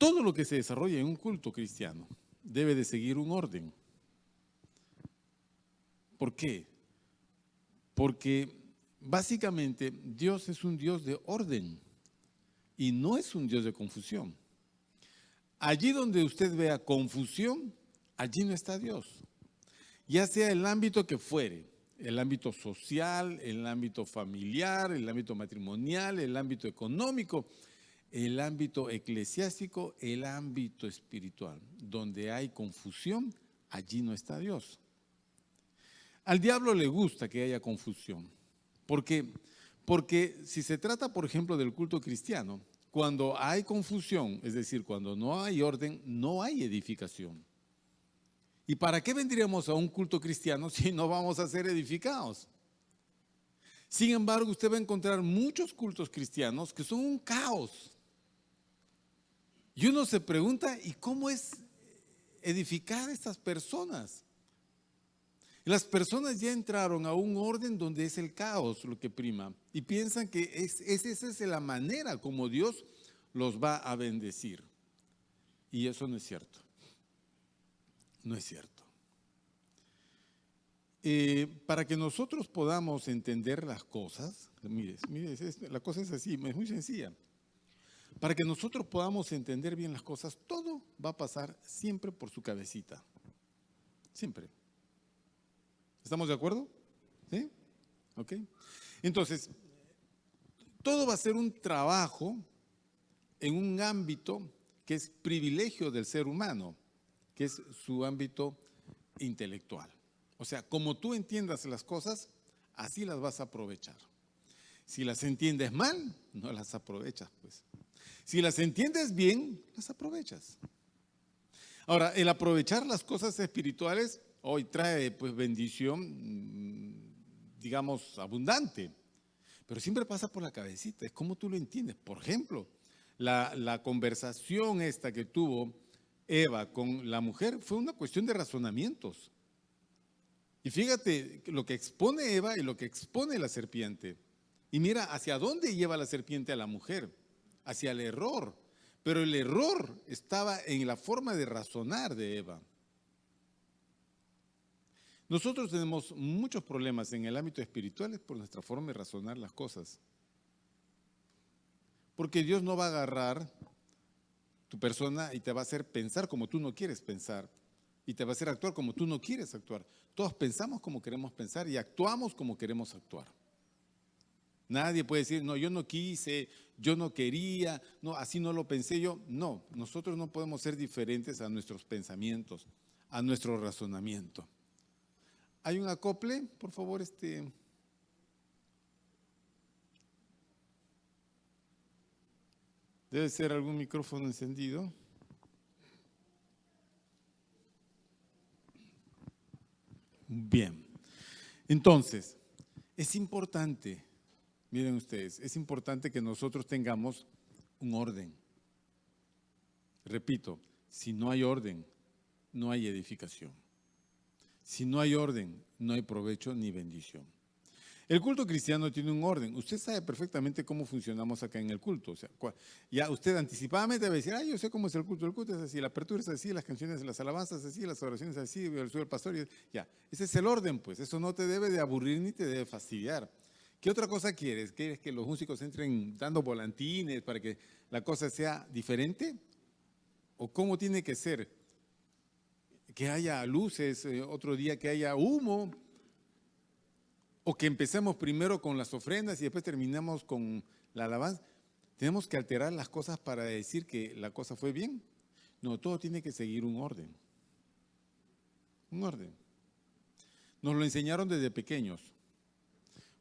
todo lo que se desarrolla en un culto cristiano debe de seguir un orden. ¿Por qué? Porque básicamente Dios es un Dios de orden y no es un Dios de confusión. Allí donde usted vea confusión, allí no está Dios. Ya sea el ámbito que fuere, el ámbito social, el ámbito familiar, el ámbito matrimonial, el ámbito económico, el ámbito eclesiástico, el ámbito espiritual. Donde hay confusión, allí no está Dios. Al diablo le gusta que haya confusión. Porque si se trata, por ejemplo, del culto cristiano, cuando hay confusión, es decir, cuando no hay orden, no hay edificación. ¿Y para qué vendríamos a un culto cristiano si no vamos a ser edificados? Sin embargo, usted va a encontrar muchos cultos cristianos que son un caos. Y uno se pregunta, ¿y cómo es edificar a estas personas? Las personas ya entraron a un orden donde es el caos lo que prima y piensan que esa es la manera como Dios los va a bendecir. Y eso no es cierto. No es cierto. Para que nosotros podamos entender las cosas, mire, la cosa es así, es muy sencilla. Para que nosotros podamos entender bien las cosas, todo va a pasar siempre por su cabecita. Siempre. ¿Estamos de acuerdo? ¿Sí? ¿Ok? Entonces, todo va a ser un trabajo en un ámbito que es privilegio del ser humano, que es su ámbito intelectual. O sea, como tú entiendas las cosas, así las vas a aprovechar. Si las entiendes mal, no las aprovechas, pues. Si las entiendes bien, las aprovechas. Ahora, el aprovechar las cosas espirituales hoy trae pues bendición, digamos, abundante, pero siempre pasa por la cabecita, es como tú lo entiendes. Por ejemplo, la conversación esta que tuvo Eva con la mujer fue una cuestión de razonamientos. Y fíjate lo que expone Eva y lo que expone la serpiente. Y mira hacia dónde lleva la serpiente a la mujer, hacia el error. Pero el error estaba en la forma de razonar de Eva. Nosotros tenemos muchos problemas en el ámbito espiritual por nuestra forma de razonar las cosas. Porque Dios no va a agarrar tu persona y te va a hacer pensar como tú no quieres pensar. Y te va a hacer actuar como tú no quieres actuar. Todos pensamos como queremos pensar y actuamos como queremos actuar. Nadie puede decir, no, yo no quise, yo no quería, no, así no lo pensé yo. No, nosotros no podemos ser diferentes a nuestros pensamientos, a nuestro razonamiento. ¿Hay un acople? Por favor, Debe ser algún micrófono encendido. Bien. Entonces, es importante, miren ustedes, es importante que nosotros tengamos un orden. Repito, si no hay orden, no hay edificación. Si no hay orden, no hay provecho ni bendición. El culto cristiano tiene un orden. Usted sabe perfectamente cómo funcionamos acá en el culto. O sea, ya usted anticipadamente va a decir, yo sé cómo es el culto. El culto es así, la apertura es así, las canciones, las alabanzas es así, las oraciones así, el suyo el pastor. Ya, ese es el orden, pues. Eso no te debe de aburrir ni te debe fastidiar. ¿Qué otra cosa quieres? ¿Quieres que los músicos entren dando volantines para que la cosa sea diferente? ¿O cómo tiene que ser? Que haya luces, otro día que haya humo, o que empecemos primero con las ofrendas y después terminamos con la alabanza. ¿Tenemos que alterar las cosas para decir que la cosa fue bien? No, todo tiene que seguir un orden. Un orden. Nos lo enseñaron desde pequeños.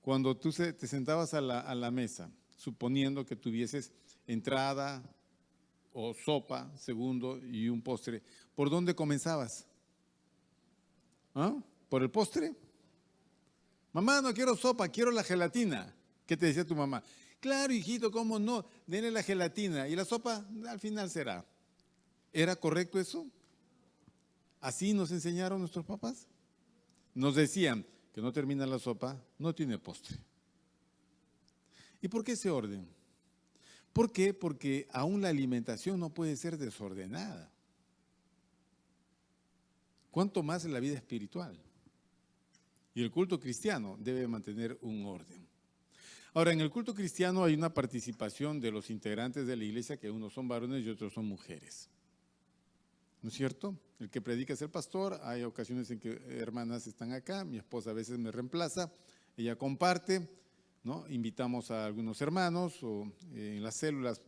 Cuando tú te sentabas a la mesa, suponiendo que tuvieses entrada o sopa, segundo y un postre, ¿por dónde comenzabas? ¿Ah? ¿Por el postre? Mamá, no quiero sopa, quiero la gelatina. ¿Qué te decía tu mamá? Claro, hijito, ¿cómo no? Denle la gelatina y la sopa al final será. ¿Era correcto eso? ¿Así nos enseñaron nuestros papás? Nos decían que no termina la sopa, no tiene postre. ¿Y por qué ese orden? ¿Por qué? Porque aún la alimentación no puede ser desordenada. ¿Cuánto más en la vida espiritual? Y el culto cristiano debe mantener un orden. Ahora, en el culto cristiano hay una participación de los integrantes de la iglesia, que unos son varones y otros son mujeres. ¿No es cierto? El que predica es el pastor. Hay ocasiones en que hermanas están acá, mi esposa a veces me reemplaza, ella comparte, ¿no? Invitamos a algunos hermanos o en las células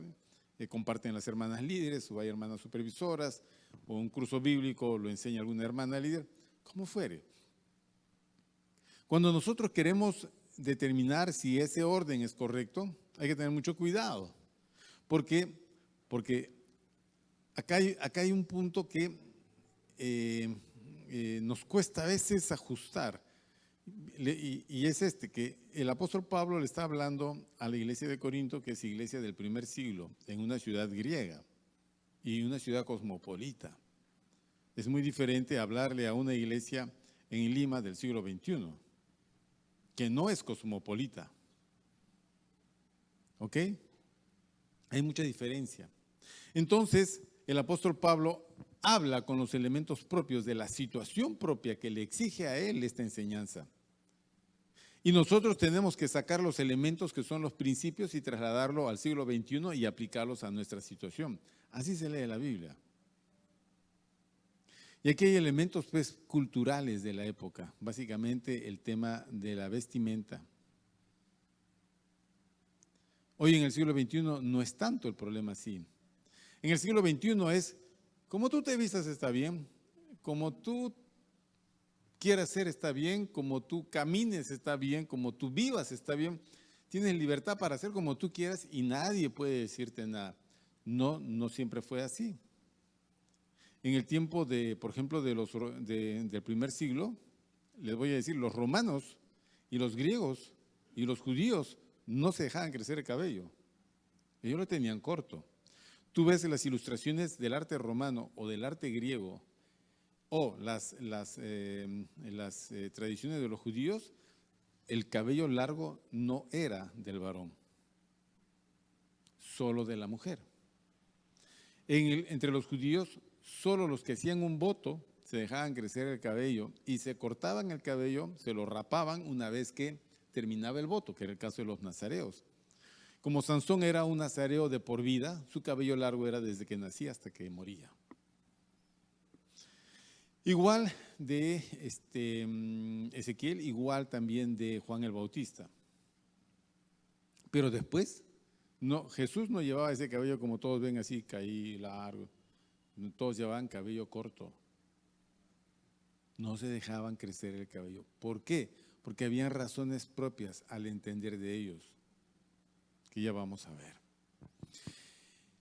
comparten las hermanas líderes o hay hermanas supervisoras o un curso bíblico lo enseña alguna hermana líder, como fuere. Cuando nosotros queremos determinar si ese orden es correcto, hay que tener mucho cuidado. Porque acá hay un punto que nos cuesta a veces ajustar. Y es que el apóstol Pablo le está hablando a la iglesia de Corinto, que es iglesia del primer siglo, en una ciudad griega y una ciudad cosmopolita. Es muy diferente hablarle a una iglesia en Lima del siglo XXI, que no es cosmopolita. ¿Ok? Hay mucha diferencia. Entonces, el apóstol Pablo habla con los elementos propios de la situación propia que le exige a él esta enseñanza. Y nosotros tenemos que sacar los elementos que son los principios y trasladarlo al siglo XXI y aplicarlos a nuestra situación. Así se lee la Biblia. Y aquí hay elementos pues culturales de la época, básicamente el tema de la vestimenta. Hoy en el siglo XXI no es tanto el problema así. En el siglo XXI es, como tú te vistas está bien, como tú quieras ser está bien, como tú camines está bien, como tú vivas está bien. Tienes libertad para hacer como tú quieras y nadie puede decirte nada. No, no siempre fue así. En el tiempo por ejemplo, del primer siglo, les voy a decir, los romanos y los griegos y los judíos no se dejaban crecer el cabello. Ellos lo tenían corto. Tú ves las ilustraciones del arte romano o del arte griego o las tradiciones de los judíos, el cabello largo no era del varón, solo de la mujer. Entre los judíos, solo los que hacían un voto se dejaban crecer el cabello y se cortaban el cabello, se lo rapaban una vez que terminaba el voto, que era el caso de los nazareos. Como Sansón era un nazareo de por vida, su cabello largo era desde que nacía hasta que moría. Igual de Ezequiel, igual también de Juan el Bautista. Pero después, no, Jesús no llevaba ese cabello como todos ven así, caí largo. Todos llevaban cabello corto. No se dejaban crecer el cabello. ¿Por qué? Porque habían razones propias al entender de ellos, que ya vamos a ver.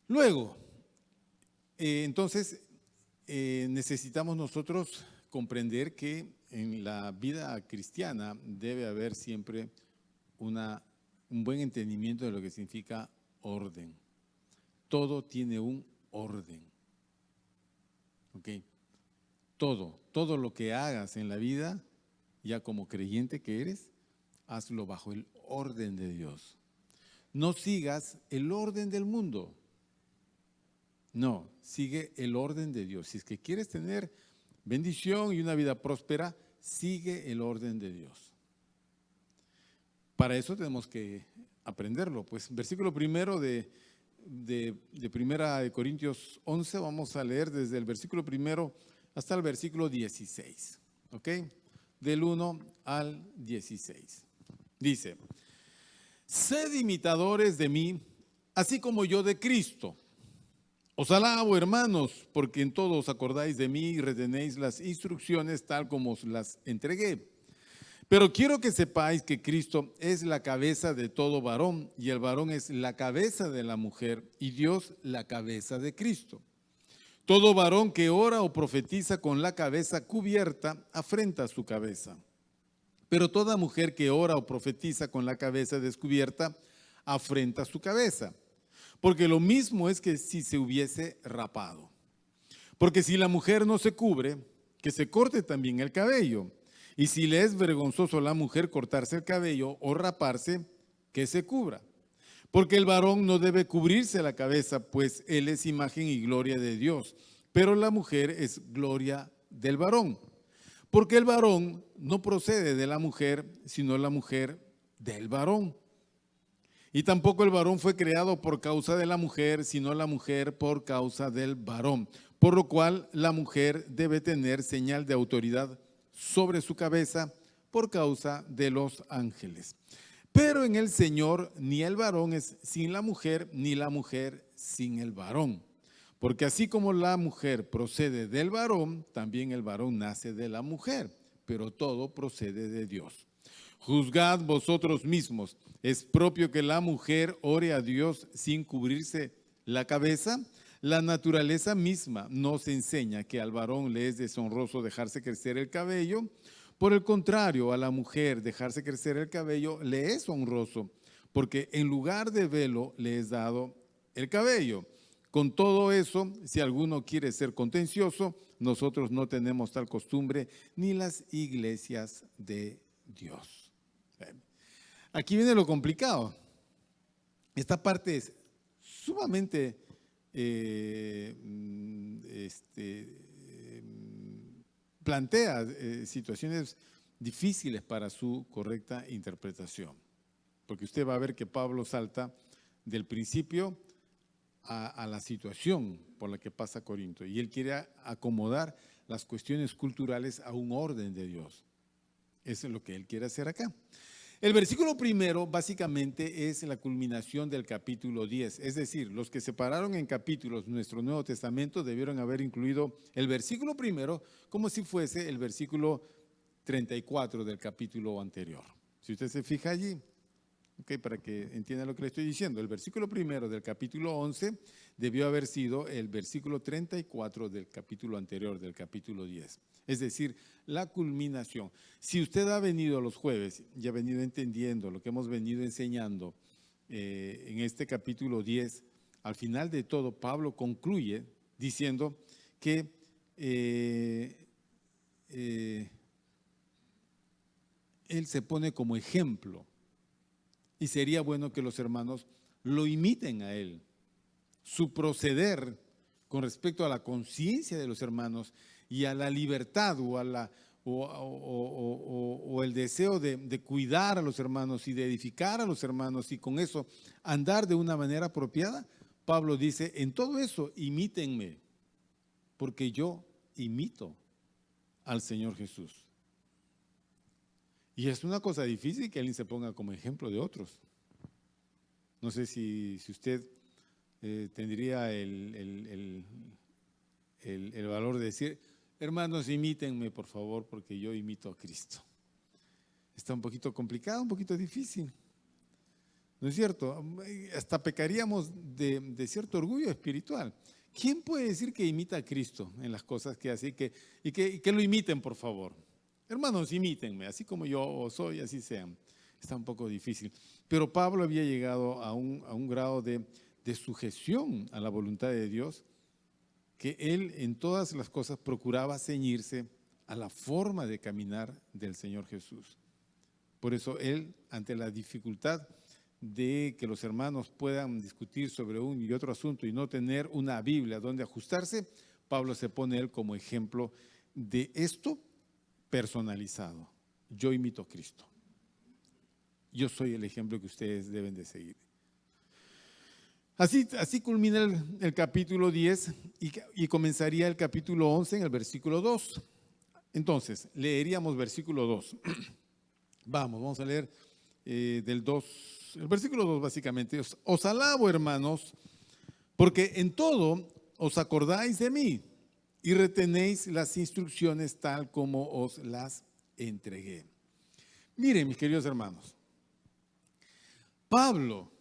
Luego, entonces, necesitamos nosotros comprender que en la vida cristiana debe haber siempre un buen entendimiento de lo que significa orden. Todo tiene un orden. ¿Ok? Todo lo que hagas en la vida, ya como creyente que eres, hazlo bajo el orden de Dios. No sigas el orden del mundo. No, sigue el orden de Dios. Si es que quieres tener bendición y una vida próspera, sigue el orden de Dios. Para eso tenemos que aprenderlo. Pues versículo primero de Primera de Corintios 11, vamos a leer desde el versículo primero hasta el versículo 16. ¿Ok? Del 1 al 16. Dice: sed imitadores de mí, así como yo de Cristo. Os alabo, hermanos, porque en todo os acordáis de mí y retenéis las instrucciones tal como os las entregué. Pero quiero que sepáis que Cristo es la cabeza de todo varón, y el varón es la cabeza de la mujer, y Dios la cabeza de Cristo. Todo varón que ora o profetiza con la cabeza cubierta, afrenta su cabeza. Pero toda mujer que ora o profetiza con la cabeza descubierta, afrenta su cabeza. Porque lo mismo es que si se hubiese rapado. Porque si la mujer no se cubre, que se corte también el cabello. Y si le es vergonzoso a la mujer cortarse el cabello o raparse, que se cubra. Porque el varón no debe cubrirse la cabeza, pues él es imagen y gloria de Dios, pero la mujer es gloria del varón. Porque el varón no procede de la mujer, sino la mujer del varón. Y tampoco el varón fue creado por causa de la mujer, sino la mujer por causa del varón. Por lo cual la mujer debe tener señal de autoridad sobre su cabeza por causa de los ángeles. Pero en el Señor ni el varón es sin la mujer, ni la mujer sin el varón. Porque así como la mujer procede del varón, también el varón nace de la mujer, pero todo procede de Dios. Juzgad vosotros mismos, ¿es propio que la mujer ore a Dios sin cubrirse la cabeza? La naturaleza misma nos enseña que al varón le es deshonroso dejarse crecer el cabello. Por el contrario, a la mujer dejarse crecer el cabello le es honroso, porque en lugar de velo le es dado el cabello. Con todo eso, si alguno quiere ser contencioso, nosotros no tenemos tal costumbre ni las iglesias de Dios. Aquí viene lo complicado. Esta parte es sumamente plantea situaciones difíciles para su correcta interpretación. Porque usted va a ver que Pablo salta del principio a la situación por la que pasa Corinto. Y él quiere acomodar las cuestiones culturales a un orden de Dios. Eso es lo que él quiere hacer acá. El versículo primero básicamente es la culminación del capítulo 10. Es decir, los que separaron en capítulos nuestro Nuevo Testamento debieron haber incluido el versículo primero como si fuese el versículo 34 del capítulo anterior. Si usted se fija allí, para que entienda lo que le estoy diciendo, el versículo primero del capítulo 11 debió haber sido el versículo 34 del capítulo anterior, del capítulo 10. Es decir, la culminación. Si usted ha venido los jueves y ha venido entendiendo lo que hemos venido enseñando en este capítulo 10, al final de todo Pablo concluye diciendo que él se pone como ejemplo. Y sería bueno que los hermanos lo imiten a él. Su proceder con respecto a la conciencia de los hermanos y a la libertad o el deseo de cuidar a los hermanos y de edificar a los hermanos y con eso andar de una manera apropiada. Pablo dice, en todo eso imítenme, porque yo imito al Señor Jesús. Y es una cosa difícil que alguien se ponga como ejemplo de otros. No sé si usted tendría el valor de decir, hermanos, imítenme por favor, porque yo imito a Cristo. Está un poquito complicado, un poquito difícil. ¿No es cierto? Hasta pecaríamos de cierto orgullo espiritual. ¿Quién puede decir que imita a Cristo en las cosas que hace y que lo imiten, por favor? Hermanos, imítenme, así como yo soy, así sean. Está un poco difícil. Pero Pablo había llegado a un grado de sujeción a la voluntad de Dios, que él en todas las cosas procuraba ceñirse a la forma de caminar del Señor Jesús. Por eso él, ante la dificultad de que los hermanos puedan discutir sobre un y otro asunto y no tener una Biblia donde ajustarse, Pablo se pone él como ejemplo de esto personalizado. Yo imito a Cristo. Yo soy el ejemplo que ustedes deben de seguir. Así culmina el capítulo 10 y comenzaría el capítulo 11 en el versículo 2. Entonces, leeríamos versículo 2. Vamos a leer del 2, el versículo 2 básicamente. Os alabo, hermanos, porque en todo os acordáis de mí y retenéis las instrucciones tal como os las entregué. Miren, mis queridos hermanos, Pablo,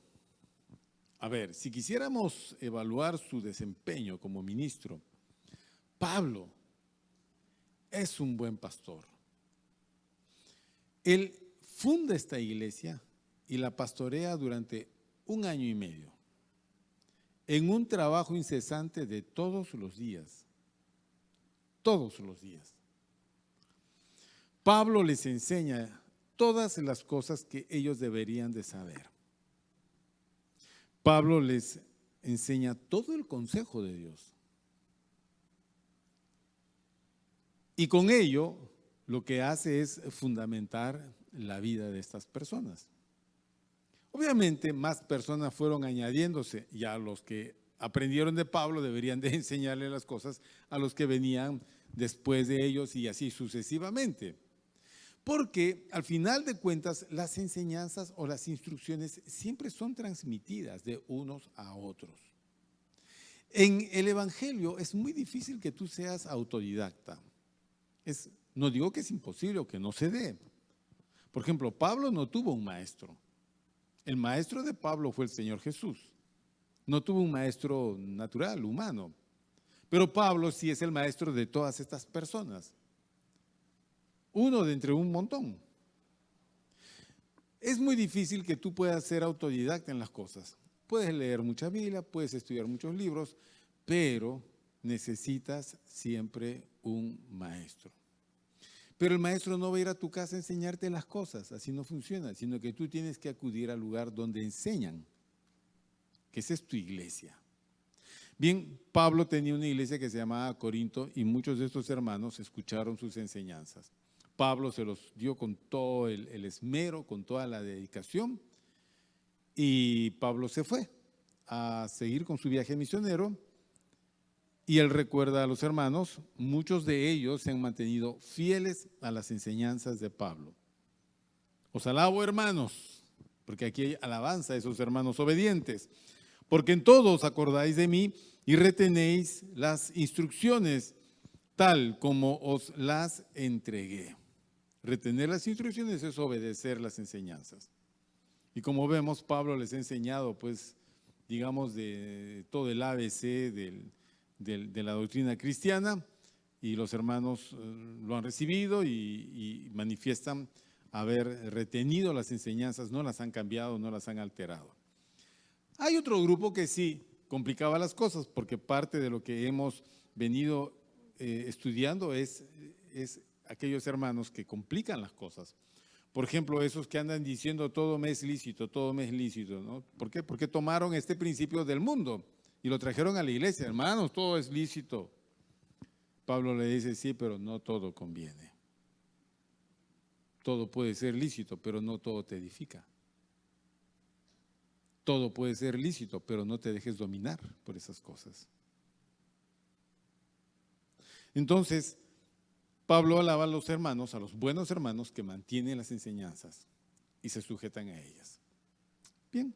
a ver, si quisiéramos evaluar su desempeño como ministro, Pablo es un buen pastor. Él funda esta iglesia y la pastorea durante 1 año y medio, en un trabajo incesante de todos los días. Todos los días. Pablo les enseña todas las cosas que ellos deberían de saber. Pablo les enseña todo el consejo de Dios. Y con ello lo que hace es fundamentar la vida de estas personas. Obviamente más personas fueron añadiéndose, y a los que aprendieron de Pablo deberían de enseñarle las cosas a los que venían después de ellos y así sucesivamente. Porque al final de cuentas las enseñanzas o las instrucciones siempre son transmitidas de unos a otros. En el Evangelio es muy difícil que tú seas autodidacta. No digo que es imposible o que no se dé. Por ejemplo, Pablo no tuvo un maestro. El maestro de Pablo fue el Señor Jesús. No tuvo un maestro natural, humano. Pero Pablo sí es el maestro de todas estas personas. Uno de entre un montón. Es muy difícil que tú puedas ser autodidacta en las cosas. Puedes leer mucha Biblia, puedes estudiar muchos libros, pero necesitas siempre un maestro. Pero el maestro no va a ir a tu casa a enseñarte las cosas, así no funciona, sino que tú tienes que acudir al lugar donde enseñan, que esa es tu iglesia. Bien, Pablo tenía una iglesia que se llamaba Corinto y muchos de estos hermanos escucharon sus enseñanzas. Pablo se los dio con todo el esmero, con toda la dedicación, y Pablo se fue a seguir con su viaje misionero. Y él recuerda a los hermanos, muchos de ellos se han mantenido fieles a las enseñanzas de Pablo. Os alabo, hermanos, porque aquí hay alabanza a esos hermanos obedientes, porque en todo os acordáis de mí y retenéis las instrucciones tal como os las entregué. Retener las instrucciones es obedecer las enseñanzas. Y como vemos, Pablo les ha enseñado, pues, digamos, de todo el ABC de la doctrina cristiana, y los hermanos lo han recibido y manifiestan haber retenido las enseñanzas, no las han cambiado, no las han alterado. Hay otro grupo que sí complicaba las cosas, porque parte de lo que hemos venido estudiando es aquellos hermanos que complican las cosas. Por ejemplo, esos que andan diciendo todo me es lícito, todo me es lícito, ¿no? ¿Por qué? Porque tomaron este principio del mundo y lo trajeron a la iglesia. Hermanos, todo es lícito. Pablo le dice, sí, pero no todo conviene. Todo puede ser lícito, pero no todo te edifica. Todo puede ser lícito, pero no te dejes dominar por esas cosas. Entonces, Pablo alaba a los hermanos, a los buenos hermanos que mantienen las enseñanzas y se sujetan a ellas. Bien,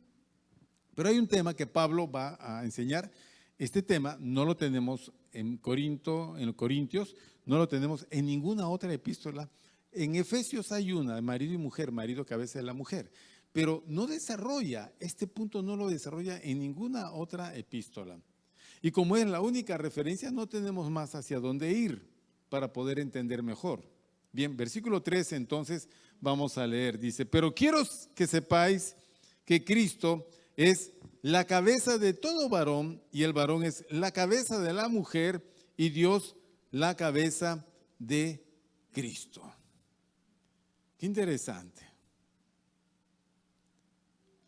pero hay un tema que Pablo va a enseñar. Este tema no lo tenemos en Corintios, no lo tenemos en ninguna otra epístola. En Efesios hay una, de marido y mujer, marido cabeza de la mujer, pero no desarrolla, este punto no lo desarrolla en ninguna otra epístola. Y como es la única referencia, no tenemos más hacia dónde ir para poder entender mejor. Bien, versículo 13 entonces vamos a leer, dice, pero quiero que sepáis que Cristo es la cabeza de todo varón y el varón es la cabeza de la mujer y Dios la cabeza de Cristo. Qué interesante.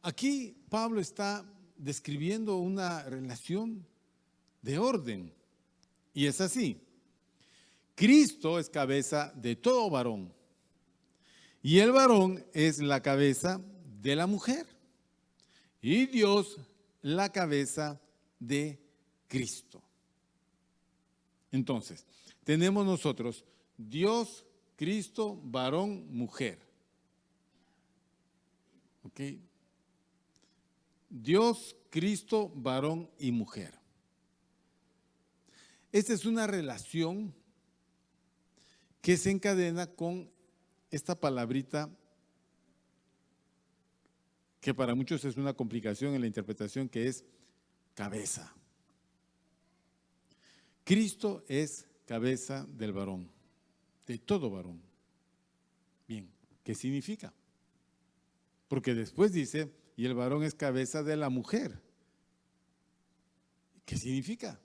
Aquí Pablo está describiendo una relación de orden y es así. Cristo es cabeza de todo varón y el varón es la cabeza de la mujer y Dios la cabeza de Cristo. Entonces, tenemos nosotros Dios, Cristo, varón, mujer. ¿Ok? Dios, Cristo, varón y mujer. Esta es una relación que se encadena con esta palabrita que para muchos es una complicación en la interpretación, que es cabeza. Cristo es cabeza del varón, de todo varón. Bien, ¿qué significa? Porque después dice, y el varón es cabeza de la mujer. ¿Qué significa?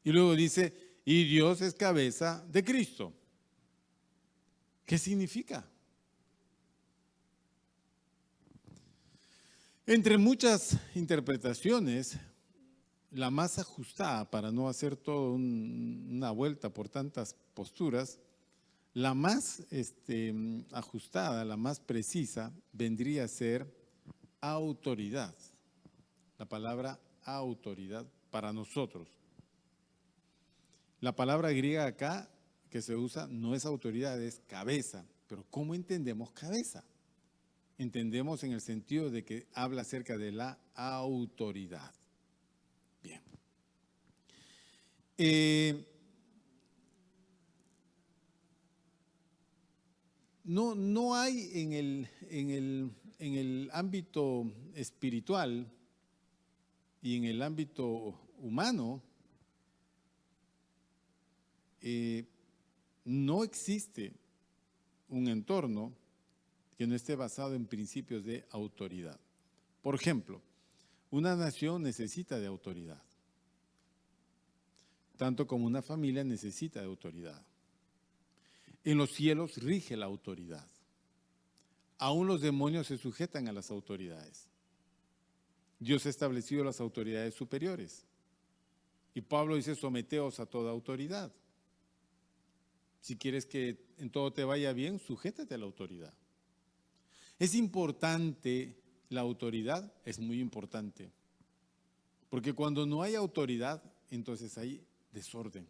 Y luego dice, y Dios es cabeza de Cristo. ¿Qué significa? Entre muchas interpretaciones, la más ajustada, para no hacer toda una vuelta por tantas posturas, la más ajustada, la más precisa, vendría a ser autoridad. La palabra autoridad para nosotros. La palabra griega acá que se usa no es autoridad, es cabeza. Pero ¿cómo entendemos cabeza? Entendemos en el sentido de que habla acerca de la autoridad. Bien. No hay en el ámbito espiritual y en el ámbito humano, no existe un entorno que no esté basado en principios de autoridad. Por ejemplo, una nación necesita de autoridad, tanto como una familia necesita de autoridad. En los cielos rige la autoridad. Aún los demonios se sujetan a las autoridades. Dios ha establecido las autoridades superiores. Y Pablo dice, someteos a toda autoridad. Si quieres que en todo te vaya bien, sujétate a la autoridad. ¿Es importante la autoridad? Es muy importante. Porque cuando no hay autoridad, entonces hay desorden.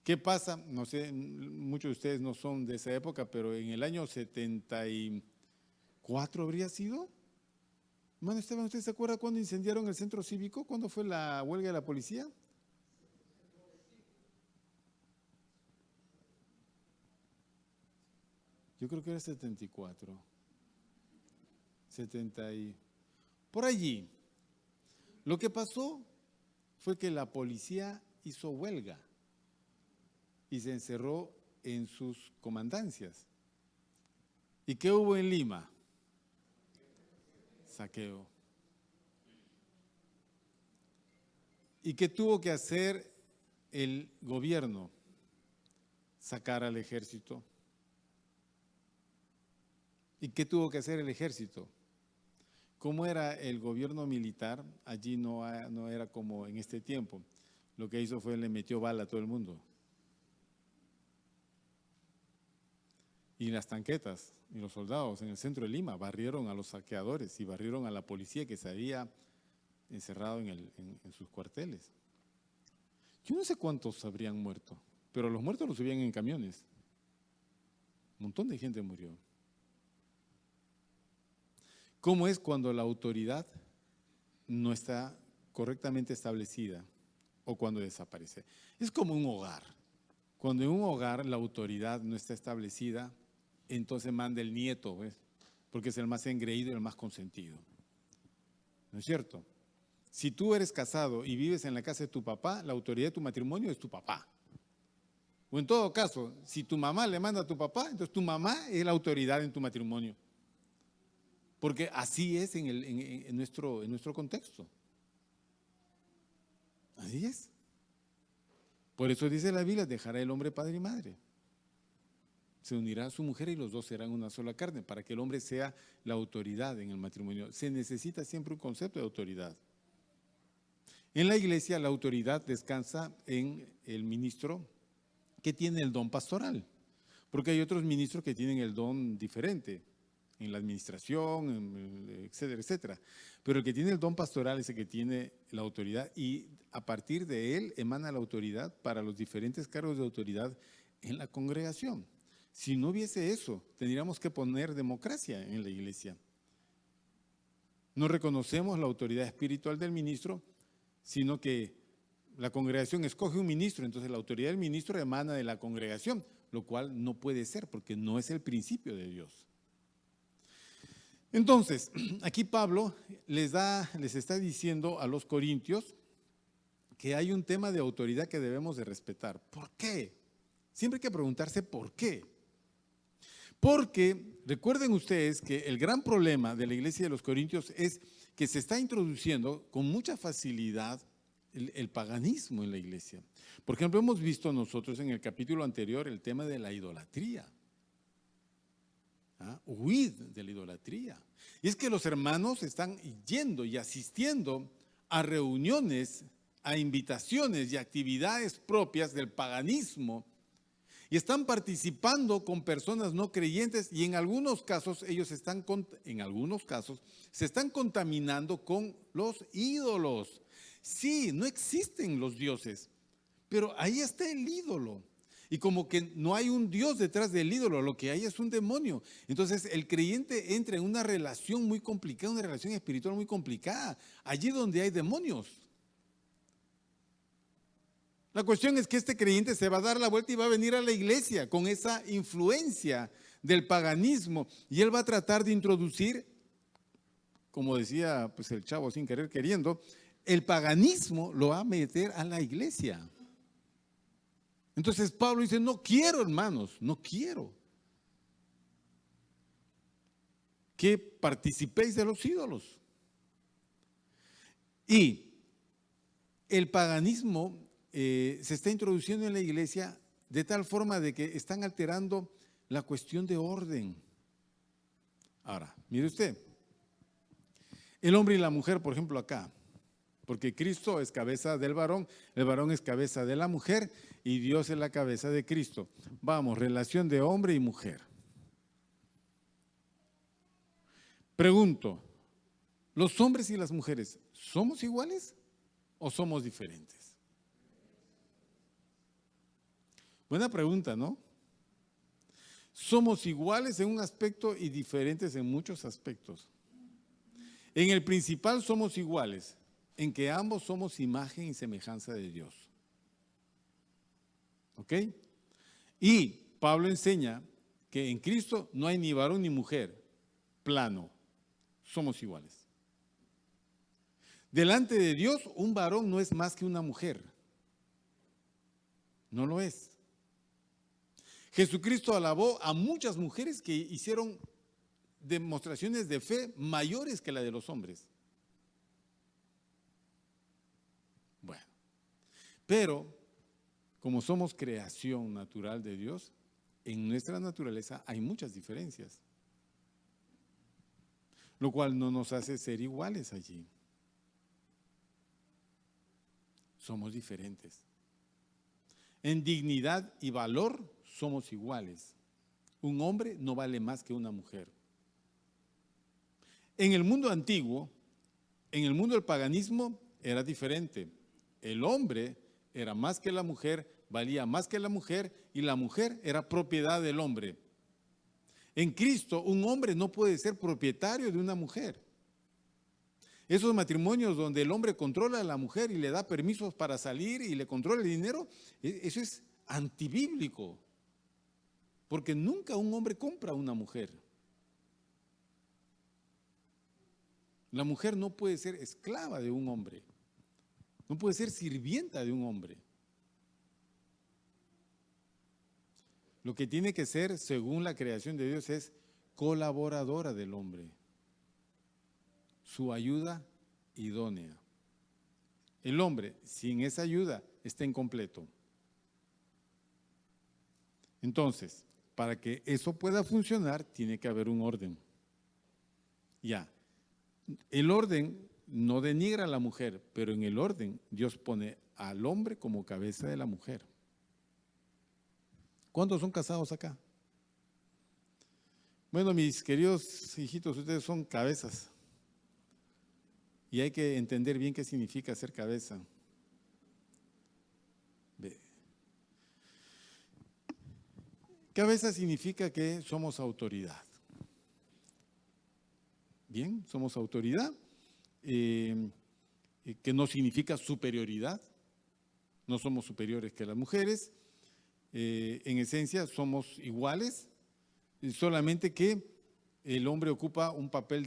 ¿Qué pasa? No sé, muchos de ustedes no son de esa época, pero en el año 74 habría sido. Hermano Esteban, ¿usted se acuerda cuando incendiaron el centro cívico? ¿Cuándo fue la huelga de la policía? Yo creo que era 74. 70 y… por allí. Lo que pasó fue que la policía hizo huelga y se encerró en sus comandancias. ¿Y qué hubo en Lima? Saqueo. ¿Y qué tuvo que hacer el gobierno? Sacar al ejército. ¿Y qué tuvo que hacer el ejército? ¿Cómo era el gobierno militar? Allí no era como en este tiempo. Lo que hizo fue le metió bala a todo el mundo. Y las tanquetas y los soldados en el centro de Lima barrieron a los saqueadores y barrieron a la policía que se había encerrado en sus cuarteles. Yo no sé cuántos habrían muerto, pero los muertos los subían en camiones. Un montón de gente murió. ¿Cómo es cuando la autoridad no está correctamente establecida o cuando desaparece? Es como un hogar. Cuando en un hogar la autoridad no está establecida, entonces manda el nieto, ¿ves? Porque es el más engreído y el más consentido. ¿No es cierto? Si tú eres casado y vives en la casa de tu papá, la autoridad de tu matrimonio es tu papá. O en todo caso, si tu mamá le manda a tu papá, entonces tu mamá es la autoridad en tu matrimonio. Porque así es en nuestro contexto. Así es. Por eso dice la Biblia, dejará el hombre padre y madre. Se unirá a su mujer y los dos serán una sola carne, para que el hombre sea la autoridad en el matrimonio. Se necesita siempre un concepto de autoridad. En la iglesia la autoridad descansa en el ministro que tiene el don pastoral, porque hay otros ministros que tienen el don diferente, en la administración, etcétera, etcétera. Pero el que tiene el don pastoral es el que tiene la autoridad y a partir de él emana la autoridad para los diferentes cargos de autoridad en la congregación. Si no hubiese eso, tendríamos que poner democracia en la iglesia. No reconocemos la autoridad espiritual del ministro, sino que la congregación escoge un ministro, entonces la autoridad del ministro emana de la congregación, lo cual no puede ser porque no es el principio de Dios. Entonces, aquí Pablo les está diciendo a los corintios que hay un tema de autoridad que debemos de respetar. ¿Por qué? Siempre hay que preguntarse ¿por qué? Porque recuerden ustedes que el gran problema de la iglesia de los corintios es que se está introduciendo con mucha facilidad el paganismo en la iglesia. Por ejemplo, hemos visto nosotros en el capítulo anterior el tema de la idolatría. Huid de la idolatría. Y es que los hermanos están yendo y asistiendo a reuniones, a invitaciones y actividades propias del paganismo, y están participando con personas no creyentes, y en algunos casos se están contaminando con los ídolos. Sí, no existen los dioses, pero ahí está el ídolo. Y como que no hay un Dios detrás del ídolo, lo que hay es un demonio. Entonces el creyente entra en una relación muy complicada, una relación espiritual muy complicada, allí donde hay demonios. La cuestión es que este creyente se va a dar la vuelta y va a venir a la iglesia con esa influencia del paganismo, y él va a tratar de introducir, como decía pues el chavo sin querer queriendo, el paganismo lo va a meter a la iglesia. Entonces Pablo dice, no quiero, hermanos, no quiero que participéis de los ídolos. Y el paganismo se está introduciendo en la iglesia de tal forma de que están alterando la cuestión de orden. Ahora, mire usted, el hombre y la mujer, por ejemplo, acá, porque Cristo es cabeza del varón, el varón es cabeza de la mujer y Dios es la cabeza de Cristo. Vamos, relación de hombre y mujer. Pregunto, ¿los hombres y las mujeres somos iguales o somos diferentes? Buena pregunta, ¿no? Somos iguales en un aspecto y diferentes en muchos aspectos. En el principal somos iguales, en que ambos somos imagen y semejanza de Dios. ¿Ok? Y Pablo enseña que en Cristo no hay ni varón ni mujer, plano, somos iguales. Delante de Dios, un varón no es más que una mujer. No lo es. Jesucristo alabó a muchas mujeres que hicieron demostraciones de fe mayores que la de los hombres. Bueno, pero como somos creación natural de Dios, en nuestra naturaleza hay muchas diferencias, lo cual no nos hace ser iguales allí. Somos diferentes. En dignidad y valor somos iguales. Un hombre no vale más que una mujer. En el mundo antiguo, en el mundo del paganismo, era diferente. El hombre era más que la mujer, valía más que la mujer, y la mujer era propiedad del hombre. En Cristo, un hombre no puede ser propietario de una mujer. Esos matrimonios donde el hombre controla a la mujer y le da permisos para salir y le controla el dinero, eso es antibíblico. Porque nunca un hombre compra a una mujer. La mujer no puede ser esclava de un hombre. No puede ser sirvienta de un hombre. Lo que tiene que ser, según la creación de Dios, es colaboradora del hombre. Su ayuda idónea. El hombre, sin esa ayuda, está incompleto. Entonces, para que eso pueda funcionar, tiene que haber un orden. Ya, el orden no denigra a la mujer, pero en el orden Dios pone al hombre como cabeza de la mujer. ¿Cuántos son casados acá? Bueno, mis queridos hijitos, ustedes son cabezas. Y hay que entender bien qué significa ser cabeza. Cabeza significa que somos autoridad. Bien, somos autoridad, que no significa superioridad. No somos superiores que las mujeres. En esencia somos iguales, solamente que el hombre ocupa un papel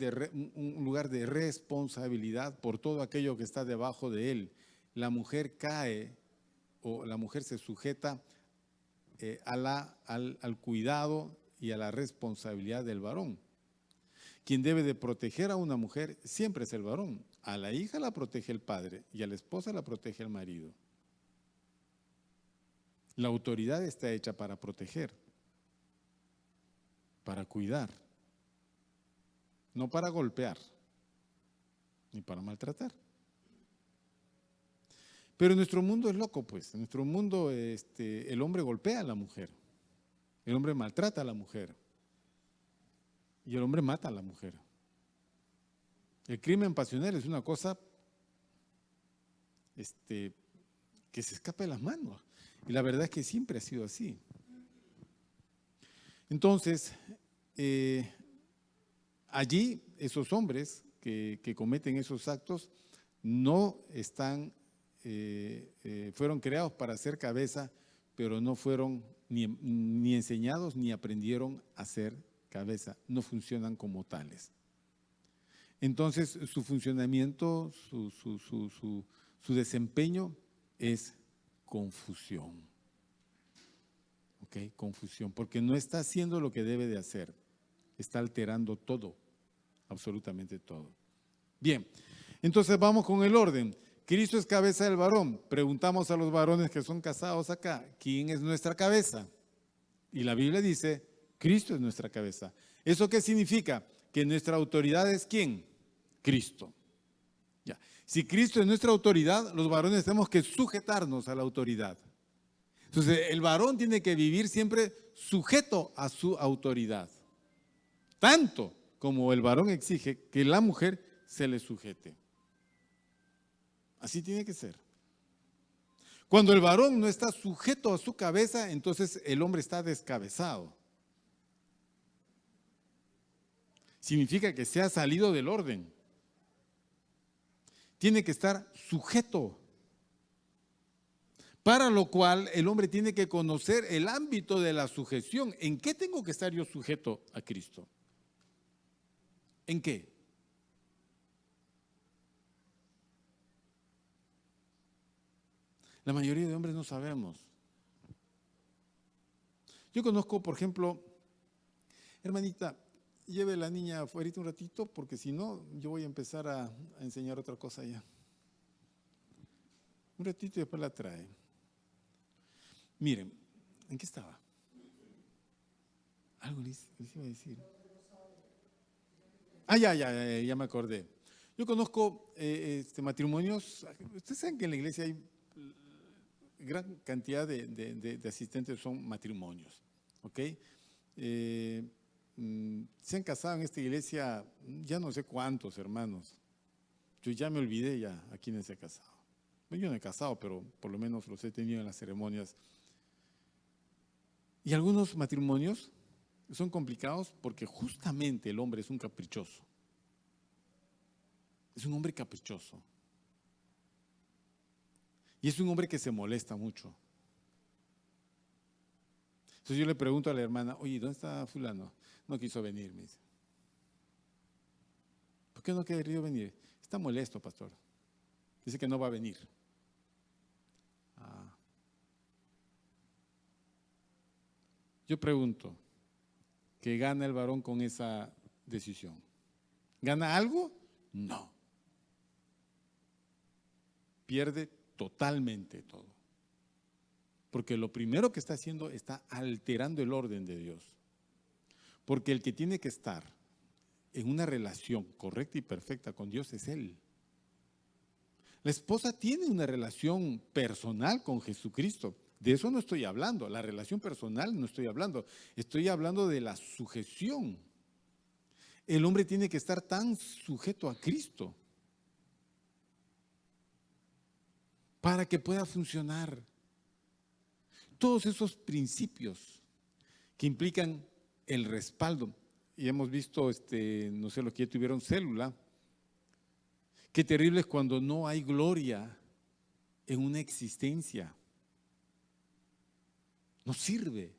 un lugar de responsabilidad por todo aquello que está debajo de él. La mujer cae o la mujer se sujeta al cuidado y a la responsabilidad del varón. Quien debe de proteger a una mujer siempre es el varón. A la hija la protege el padre y a la esposa la protege el marido. La autoridad está hecha para proteger, para cuidar. no para golpear, ni para maltratar. Pero nuestro mundo es loco, pues. En nuestro mundo el hombre golpea a la mujer, el hombre maltrata a la mujer y el hombre mata a la mujer. El crimen pasional es una cosa que se escapa de las manos. Y la verdad es que siempre ha sido así. Entonces, allí esos hombres que cometen esos actos no están, fueron creados para ser cabeza, pero no fueron ni enseñados ni aprendieron a ser cabeza, no funcionan como tales. Entonces, su funcionamiento, su desempeño es confusión. ¿Ok? Confusión, porque no está haciendo lo que debe de hacer, está alterando todo, absolutamente todo. Bien, entonces vamos con el orden. Cristo es cabeza del varón. Preguntamos a los varones que son casados acá, ¿quién es nuestra cabeza? Y la Biblia dice, Cristo es nuestra cabeza. ¿Eso qué significa? Que nuestra autoridad es ¿quién? Cristo. Ya. Si Cristo es nuestra autoridad, los varones tenemos que sujetarnos a la autoridad. Entonces, el varón tiene que vivir siempre sujeto a su autoridad. Tanto como el varón exige que la mujer se le sujete. Así tiene que ser. Cuando el varón no está sujeto a su cabeza, entonces el hombre está descabezado. Significa que se ha salido del orden. Tiene que estar sujeto. Para lo cual el hombre tiene que conocer el ámbito de la sujeción. ¿En qué tengo que estar yo sujeto a Cristo? ¿En qué? La mayoría de hombres no sabemos. Yo conozco, por ejemplo, hermanita, lleve a la niña afuera un ratito, porque si no, yo voy a empezar a enseñar otra cosa ya. Un ratito y después la trae. Miren, ¿en qué estaba? Algo les iba a decir. Ya me acordé. Yo conozco matrimonios. Ustedes saben que en la iglesia hay gran cantidad de asistentes, son matrimonios. ¿Ok? Se han casado en esta iglesia ya no sé cuántos hermanos. Yo ya me olvidé ya a quiénes se han casado. Yo no he casado, pero por lo menos los he tenido en las ceremonias. Y algunos matrimonios son complicados porque justamente el hombre es un caprichoso. Es un hombre caprichoso. Y es un hombre que se molesta mucho. Entonces yo le pregunto a la hermana, oye, ¿dónde está fulano? No quiso venir, me dice. ¿Por qué no ha querido venir? Está molesto, pastor. Dice que no va a venir. Yo pregunto, ¿qué gana el varón con esa decisión? ¿Gana algo? No. Pierde totalmente todo. Porque lo primero que está haciendo está alterando el orden de Dios. Porque el que tiene que estar en una relación correcta y perfecta con Dios es Él. La esposa tiene una relación personal con Jesucristo. De eso no estoy hablando. La relación personal no estoy hablando. Estoy hablando de la sujeción. El hombre tiene que estar tan sujeto a Cristo para que pueda funcionar. Todos esos principios que implican el respaldo. Y hemos visto, no sé, los que ya tuvieron célula. Qué terrible es cuando no hay gloria en una existencia. No sirve.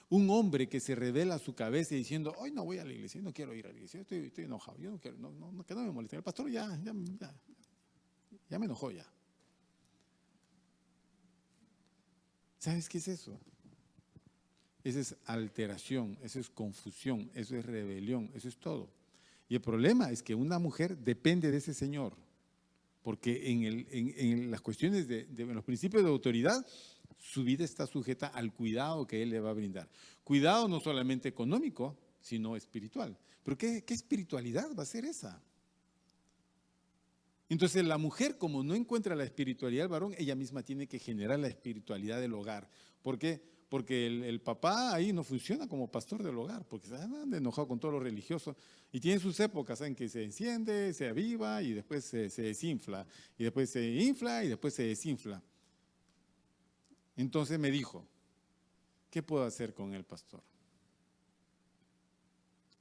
Un hombre que se revela a su cabeza diciendo, hoy no voy a la iglesia, no quiero ir a la iglesia, estoy enojado, yo no quiero, que no me moleste. El pastor ya me enojó ya. ¿Sabes qué es eso? Esa es alteración, eso es confusión, eso es rebelión, eso es todo. Y el problema es que una mujer depende de ese señor, porque en las cuestiones en los principios de autoridad, su vida está sujeta al cuidado que él le va a brindar. Cuidado no solamente económico, sino espiritual. ¿Pero qué espiritualidad va a ser esa? Entonces la mujer, como no encuentra la espiritualidad del varón, ella misma tiene que generar la espiritualidad del hogar. ¿Por qué? Porque el papá ahí no funciona como pastor del hogar, porque se anda enojado con todo lo religioso y tiene sus épocas en que se enciende, se aviva y después se desinfla, y después se infla y después se desinfla. Entonces me dijo, ¿qué puedo hacer con el pastor?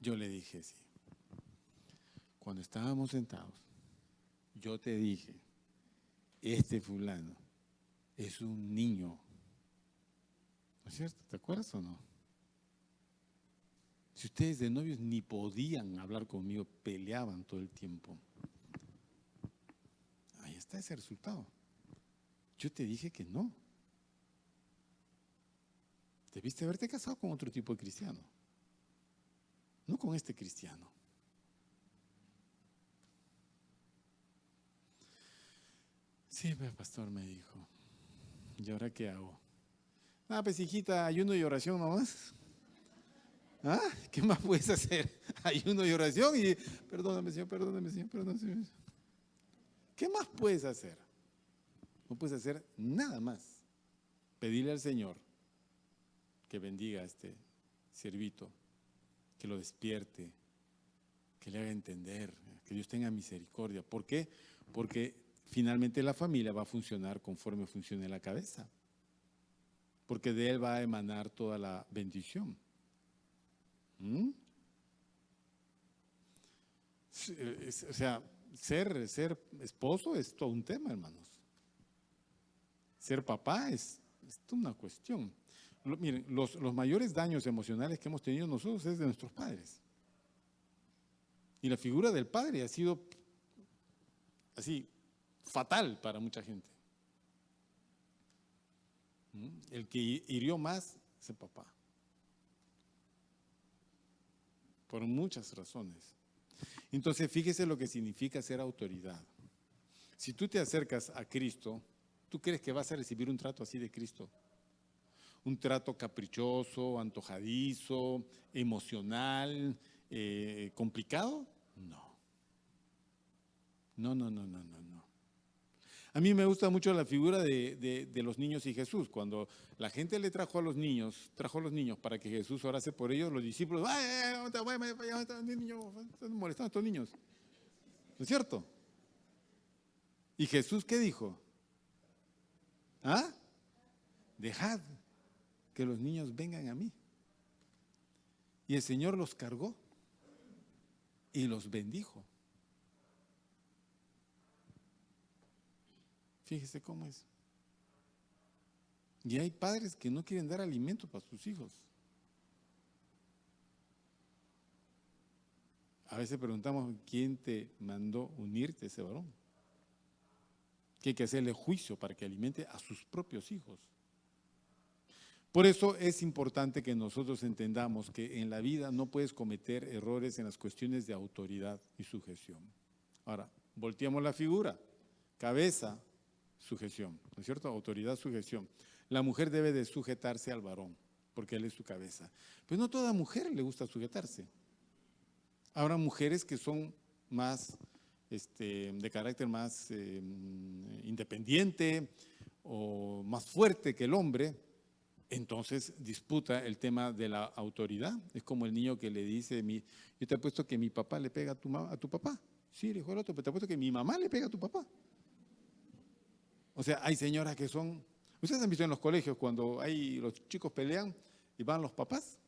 Yo le dije, sí. Cuando estábamos sentados, yo te dije, este fulano es un niño. ¿No es cierto? ¿Te acuerdas o no? Si ustedes de novios ni podían hablar conmigo, peleaban todo el tiempo. Ahí está ese resultado. Yo te dije que no. Debiste haberte casado con otro tipo de cristiano, no con este cristiano. Sí, pues, pastor, me dijo. ¿Y ahora qué hago? Ah, pues hijita, ayuno y oración nomás. ¿Ah? ¿Qué más puedes hacer? Ayuno y oración y perdóname, Señor, perdóname, Señor, perdóname, Señor. ¿Qué más puedes hacer? No puedes hacer nada más. Pedirle al Señor que bendiga a este siervito, que lo despierte, que le haga entender, que Dios tenga misericordia. ¿Por qué? Porque finalmente la familia va a funcionar conforme funcione la cabeza, porque de él va a emanar toda la bendición. O sea, ser esposo es todo un tema, hermanos. Ser papá es toda una cuestión. Miren, los mayores daños emocionales que hemos tenido nosotros es de nuestros padres. Y la figura del padre ha sido así, fatal para mucha gente. El que hirió más es el papá. Por muchas razones. Entonces, fíjese lo que significa ser autoridad. Si tú te acercas a Cristo, ¿tú crees que vas a recibir un trato así de Cristo? Un trato caprichoso, antojadizo, emocional, complicado? No. No. A mí me gusta mucho la figura de los niños y Jesús. Cuando la gente le trajo a los niños para que Jesús orase por ellos, los discípulos, están molestando a estos niños. ¿No es cierto? ¿Y Jesús qué dijo? ¿Ah? Dejad que los niños vengan a mí. Y el Señor los cargó y los bendijo. Fíjese cómo es. Y hay padres que no quieren dar alimento para sus hijos. A veces preguntamos, ¿quién te mandó unirte a ese varón? Que hay que hacerle juicio para que alimente a sus propios hijos. Por eso es importante que nosotros entendamos que en la vida no puedes cometer errores en las cuestiones de autoridad y sujeción. Ahora, volteamos la figura. Cabeza, sujeción, ¿no es cierto? Autoridad, sujeción. La mujer debe de sujetarse al varón, porque él es su cabeza. Pero no toda mujer le gusta sujetarse. Habrá mujeres que son más, de carácter más independiente o más fuerte que el hombre, entonces disputa el tema de la autoridad. Es como el niño que le dice, yo te apuesto que mi papá le pega a tu papá. Sí, le dijo el otro, pero te apuesto que mi mamá le pega a tu papá. O sea, hay señoras que son, ustedes han visto en los colegios cuando los chicos pelean y van los papás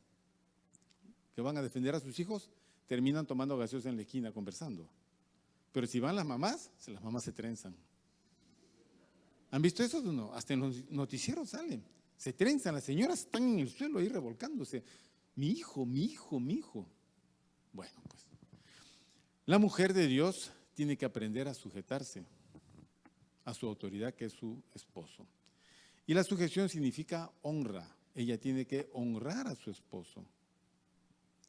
que van a defender a sus hijos, terminan tomando gaseosa en la esquina conversando. Pero si van las mamás se trenzan. ¿Han visto eso o no? Hasta en los noticieros salen. Se trenzan, las señoras están en el suelo ahí revolcándose. Mi hijo. Bueno, pues. La mujer de Dios tiene que aprender a sujetarse a su autoridad, que es su esposo. Y la sujeción significa honra. Ella tiene que honrar a su esposo.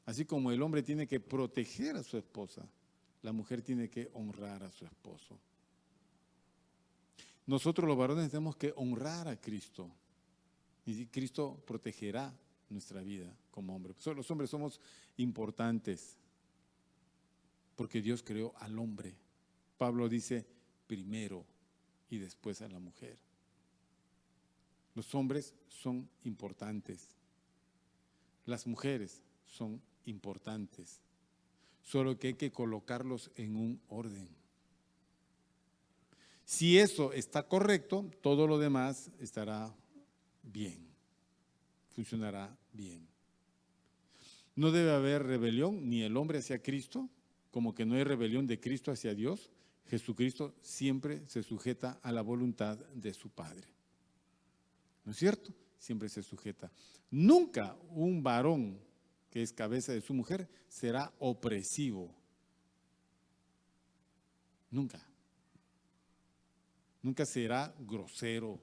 Así como el hombre tiene que proteger a su esposa, la mujer tiene que honrar a su esposo. Nosotros los varones tenemos que honrar a Cristo. Y Cristo protegerá nuestra vida como hombre. Los hombres somos importantes porque Dios creó al hombre. Pablo dice primero y después a la mujer. Los hombres son importantes. Las mujeres son importantes. Solo que hay que colocarlos en un orden. Si eso está correcto, todo lo demás estará bien, funcionará bien. No debe haber rebelión ni el hombre hacia Cristo, como que no hay rebelión de Cristo hacia Dios. Jesucristo siempre se sujeta a la voluntad de su Padre. ¿No es cierto? Siempre se sujeta. Nunca un varón que es cabeza de su mujer será opresivo. Nunca. Nunca será grosero.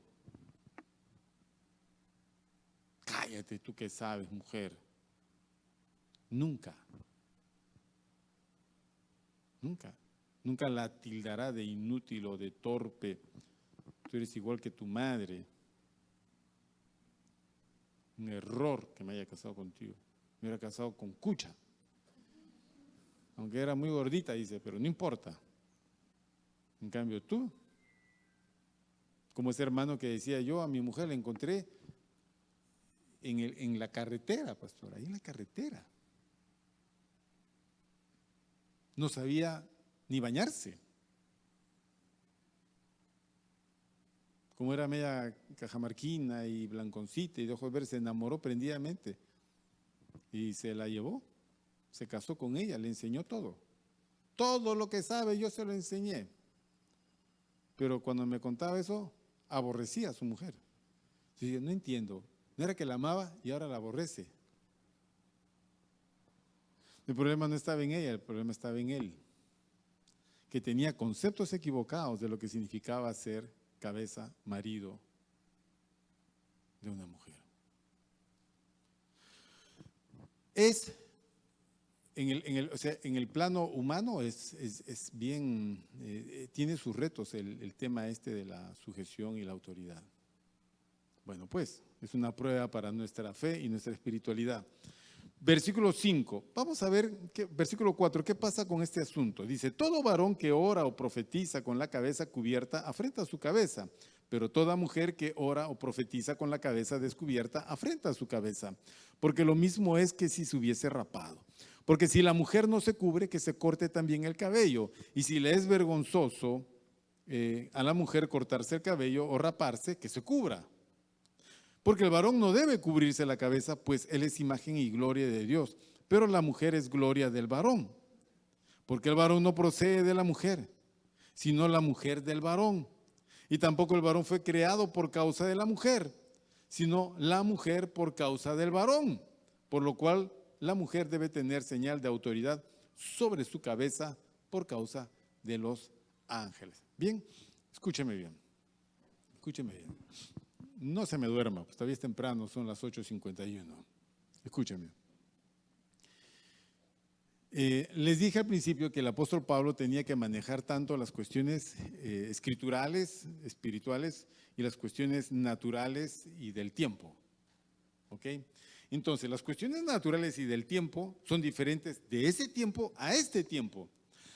Cállate, tú que sabes, mujer. Nunca. Nunca. Nunca la tildará de inútil o de torpe. Tú eres igual que tu madre. Un error que me haya casado contigo. Me hubiera casado con Cucha. Aunque era muy gordita, dice, pero no importa. En cambio tú, como ese hermano que decía, yo a mi mujer la encontré en la carretera, pastor, ahí en la carretera. No sabía ni bañarse. Como era media cajamarquina y blanconcita y de ojos verdes, se enamoró prendidamente y se la llevó, se casó con ella, le enseñó todo. Todo lo que sabe yo se lo enseñé. Pero cuando me contaba eso, aborrecía a su mujer. Yo no entiendo, no era que la amaba y ahora la aborrece. El problema no estaba en ella, el problema estaba en él, que tenía conceptos equivocados de lo que significaba ser cabeza, marido de una mujer. En el plano humano es bien, tiene sus retos el tema de la sujeción y la autoridad. Bueno, pues, es una prueba para nuestra fe y nuestra espiritualidad. Versículo 5, vamos a ver, versículo 4, ¿qué pasa con este asunto? Dice, todo varón que ora o profetiza con la cabeza cubierta afrenta su cabeza, pero toda mujer que ora o profetiza con la cabeza descubierta afrenta su cabeza, porque lo mismo es que si se hubiese rapado. Porque si la mujer no se cubre, que se corte también el cabello, y si le es vergonzoso a la mujer cortarse el cabello o raparse, que se cubra. Porque el varón no debe cubrirse la cabeza, pues él es imagen y gloria de Dios, pero la mujer es gloria del varón. Porque el varón no procede de la mujer, sino la mujer del varón. Y tampoco el varón fue creado por causa de la mujer, sino la mujer por causa del varón. Por lo cual la mujer debe tener señal de autoridad sobre su cabeza por causa de los ángeles. Bien, escúcheme bien. Escúcheme bien. No se me duerma, pues todavía es temprano, son las 8:51. Escúcheme. Les dije al principio que el apóstol Pablo tenía que manejar tanto las cuestiones escriturales, espirituales, y las cuestiones naturales y del tiempo. ¿Ok? Entonces, las cuestiones naturales y del tiempo son diferentes de ese tiempo a este tiempo.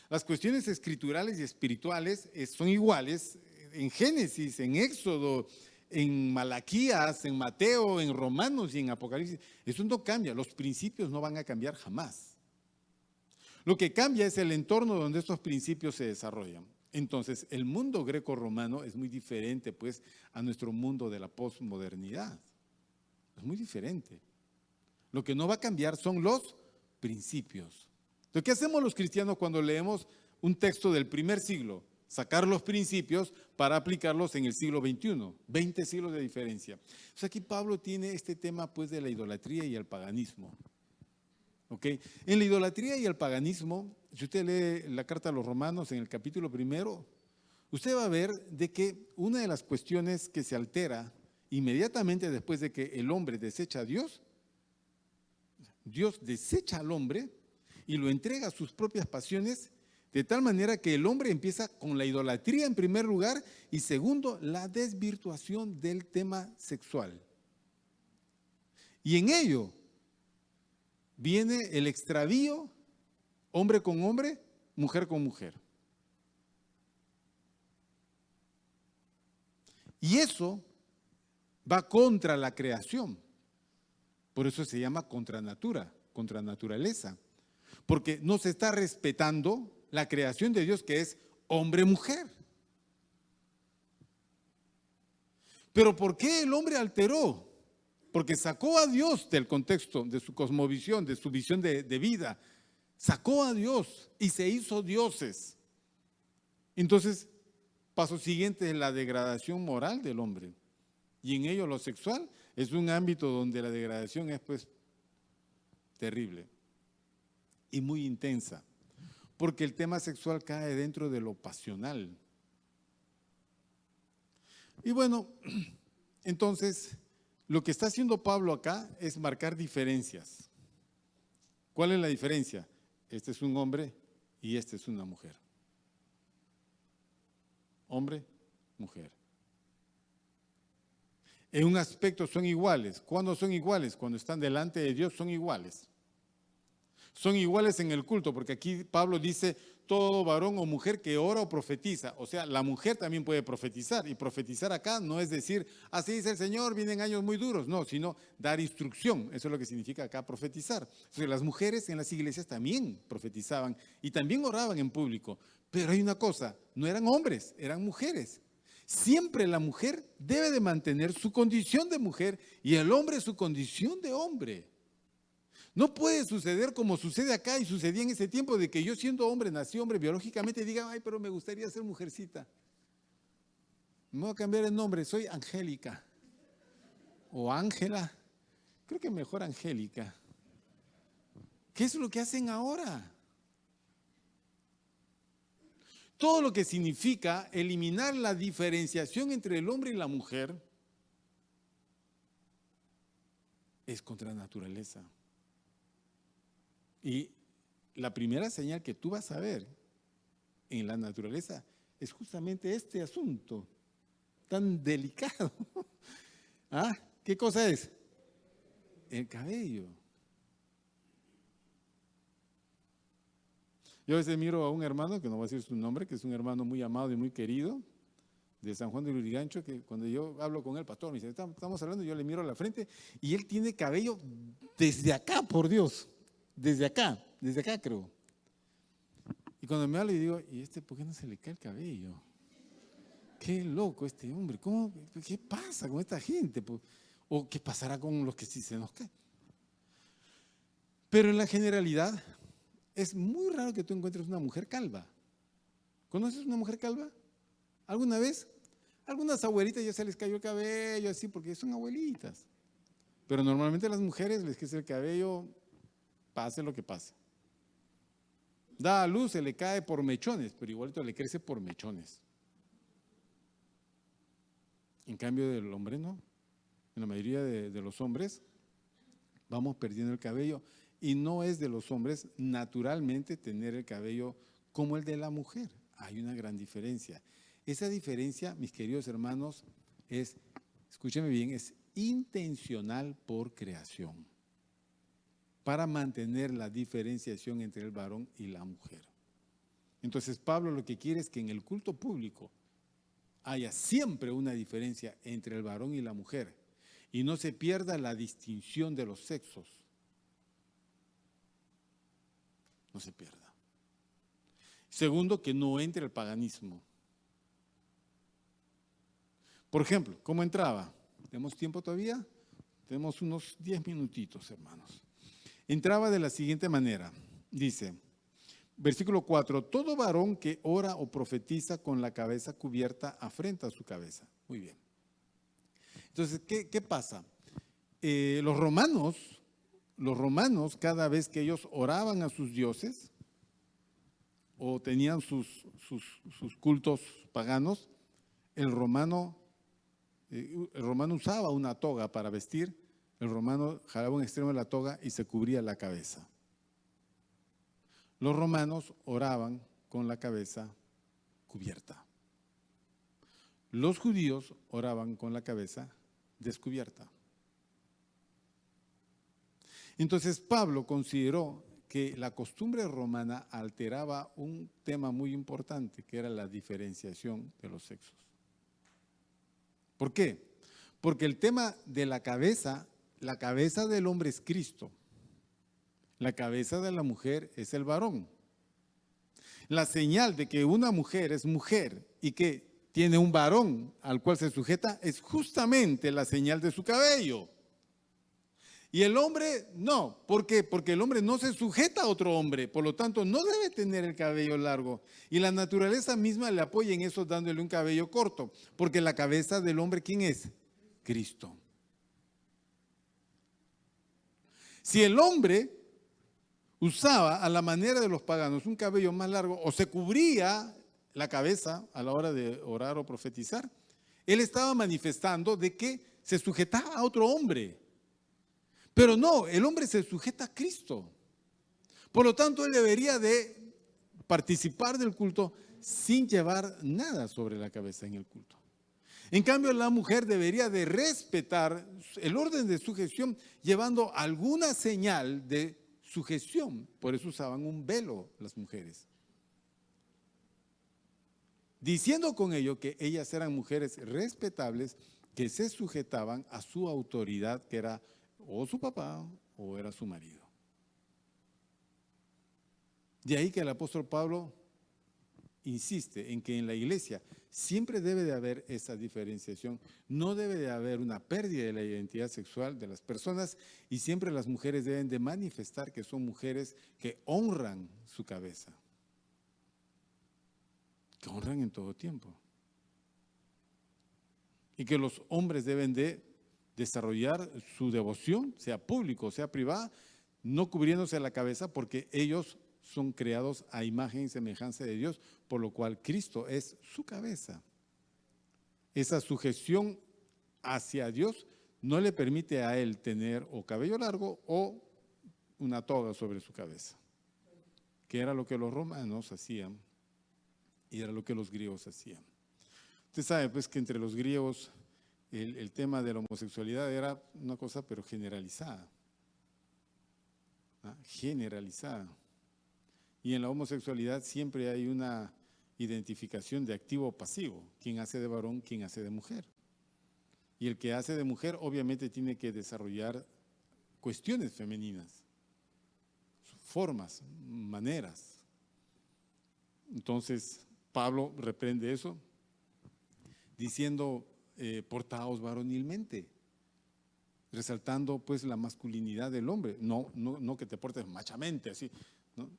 Las cuestiones escriturales y espirituales son iguales en Génesis, en Éxodo, en Malaquías, en Mateo, en Romanos y en Apocalipsis. Eso no cambia, los principios no van a cambiar jamás. Lo que cambia es el entorno donde estos principios se desarrollan. Entonces, el mundo greco-romano es muy diferente, pues, a nuestro mundo de la posmodernidad. Es muy diferente. Lo que no va a cambiar son los principios. Entonces, ¿qué hacemos los cristianos cuando leemos un texto del primer siglo? Sacar los principios para aplicarlos en el siglo XXI, 20 siglos de diferencia. Entonces aquí Pablo tiene este tema pues de la idolatría y el paganismo. ¿Okay? En la idolatría y el paganismo, si usted lee la carta a los Romanos en el capítulo 1, usted va a ver de que una de las cuestiones que se altera inmediatamente después de que el hombre desecha a Dios, Dios desecha al hombre y lo entrega a sus propias pasiones, de tal manera que el hombre empieza con la idolatría en primer lugar y segundo, la desvirtuación del tema sexual. Y en ello viene el extravío, hombre con hombre, mujer con mujer. Y eso va contra la creación. Por eso se llama contra natura, contra naturaleza. Porque no se está respetando la creación de Dios, que es hombre-mujer. Pero ¿por qué el hombre alteró? Porque sacó a Dios del contexto, de su cosmovisión, de su visión de vida. Sacó a Dios y se hizo dioses. Entonces, paso siguiente es la degradación moral del hombre. Y en ello lo sexual es un ámbito donde la degradación es pues terrible y muy intensa. Porque el tema sexual cae dentro de lo pasional. Y bueno, entonces, lo que está haciendo Pablo acá es marcar diferencias. ¿Cuál es la diferencia? Este es un hombre y este es una mujer. Hombre, mujer. En un aspecto son iguales. ¿Cuándo son iguales? Cuando están delante de Dios son iguales. Son iguales en el culto, porque aquí Pablo dice, todo varón o mujer que ora o profetiza. O sea, la mujer también puede profetizar. Y profetizar acá no es decir, así dice el Señor, vienen años muy duros. No, sino dar instrucción. Eso es lo que significa acá profetizar. Entonces, las mujeres en las iglesias también profetizaban y también oraban en público. Pero hay una cosa, no eran hombres, eran mujeres. Siempre la mujer debe de mantener su condición de mujer y el hombre su condición de hombre. No puede suceder como sucede acá y sucedía en ese tiempo de que yo siendo hombre, nací hombre biológicamente, diga, ay, pero me gustaría ser mujercita. Me voy a cambiar el nombre, soy Angélica o Ángela. Creo que mejor Angélica. ¿Qué es lo que hacen ahora? Todo lo que significa eliminar la diferenciación entre el hombre y la mujer es contra la naturaleza. Y la primera señal que tú vas a ver en la naturaleza es justamente este asunto tan delicado. ¿Ah? ¿Qué cosa es? El cabello. Yo a veces miro a un hermano, que no voy a decir su nombre, que es un hermano muy amado y muy querido, de San Juan de Lurigancho, que cuando yo hablo con el pastor, me dice, estamos hablando, yo le miro a la frente, y él tiene cabello desde acá, por Dios, desde acá creo. Y cuando me habla y digo, ¿y por qué no se le cae el cabello? Qué loco este hombre, ¿qué pasa con esta gente? ¿O qué pasará con los que sí se nos cae? Pero en la generalidad, es muy raro que tú encuentres una mujer calva. ¿Conoces una mujer calva? ¿Alguna vez? Algunas abuelitas ya se les cayó el cabello así porque son abuelitas. Pero normalmente a las mujeres les crece el cabello, pase lo que pase. Da a luz, se le cae por mechones, pero igualito le crece por mechones. En cambio del hombre no. En la mayoría de los hombres vamos perdiendo el cabello. Y no es de los hombres naturalmente tener el cabello como el de la mujer. Hay una gran diferencia. Esa diferencia, mis queridos hermanos, escúcheme bien, es intencional por creación, para mantener la diferenciación entre el varón y la mujer. Entonces Pablo lo que quiere es que en el culto público haya siempre una diferencia entre el varón y la mujer y no se pierda la distinción de los sexos. No se pierda. Segundo, que no entre el paganismo. Por ejemplo, ¿cómo entraba? ¿Tenemos tiempo todavía? Tenemos unos 10 minutitos, hermanos. Entraba de la siguiente manera. Dice, versículo 4, todo varón que ora o profetiza con la cabeza cubierta afrenta su cabeza. Muy bien. Entonces, ¿qué pasa? Los romanos, cada vez que ellos oraban a sus dioses o tenían sus cultos paganos, el romano usaba una toga para vestir, el romano jalaba un extremo de la toga y se cubría la cabeza. Los romanos oraban con la cabeza cubierta. Los judíos oraban con la cabeza descubierta. Entonces Pablo consideró que la costumbre romana alteraba un tema muy importante, que era la diferenciación de los sexos. ¿Por qué? Porque el tema de la cabeza del hombre es Cristo, la cabeza de la mujer es el varón. La señal de que una mujer es mujer y que tiene un varón al cual se sujeta es justamente la señal de su cabello. Y el hombre no. ¿Por qué? Porque el hombre no se sujeta a otro hombre, por lo tanto no debe tener el cabello largo. Y la naturaleza misma le apoya en eso dándole un cabello corto, porque la cabeza del hombre, ¿quién es? Cristo. Si el hombre usaba a la manera de los paganos un cabello más largo o se cubría la cabeza a la hora de orar o profetizar, él estaba manifestando de que se sujetaba a otro hombre. Pero no, el hombre se sujeta a Cristo. Por lo tanto, él debería de participar del culto sin llevar nada sobre la cabeza en el culto. En cambio, la mujer debería de respetar el orden de sujeción llevando alguna señal de sujeción. Por eso usaban un velo las mujeres. Diciendo con ello que ellas eran mujeres respetables que se sujetaban a su autoridad, que era o su papá o era su marido. De ahí que el apóstol Pablo insiste en que en la iglesia siempre debe de haber esa diferenciación, no debe de haber una pérdida de la identidad sexual de las personas y siempre las mujeres deben de manifestar que son mujeres que honran su cabeza, que honran en todo tiempo. Y que los hombres deben de desarrollar su devoción, sea público o sea privada, no cubriéndose la cabeza porque ellos son creados a imagen y semejanza de Dios, por lo cual Cristo es su cabeza. Esa sujeción hacia Dios no le permite a él tener o cabello largo o una toga sobre su cabeza, que era lo que los romanos hacían y era lo que los griegos hacían. Usted sabe pues que entre los griegos el tema de la homosexualidad era una cosa pero generalizada. Generalizada. Y en la homosexualidad siempre hay una identificación de activo o pasivo, quién hace de varón, quién hace de mujer. Y el que hace de mujer obviamente tiene que desarrollar cuestiones femeninas, formas, maneras. Entonces Pablo reprende eso diciendo portaos varonilmente, resaltando pues la masculinidad del hombre, no que te portes machamente así,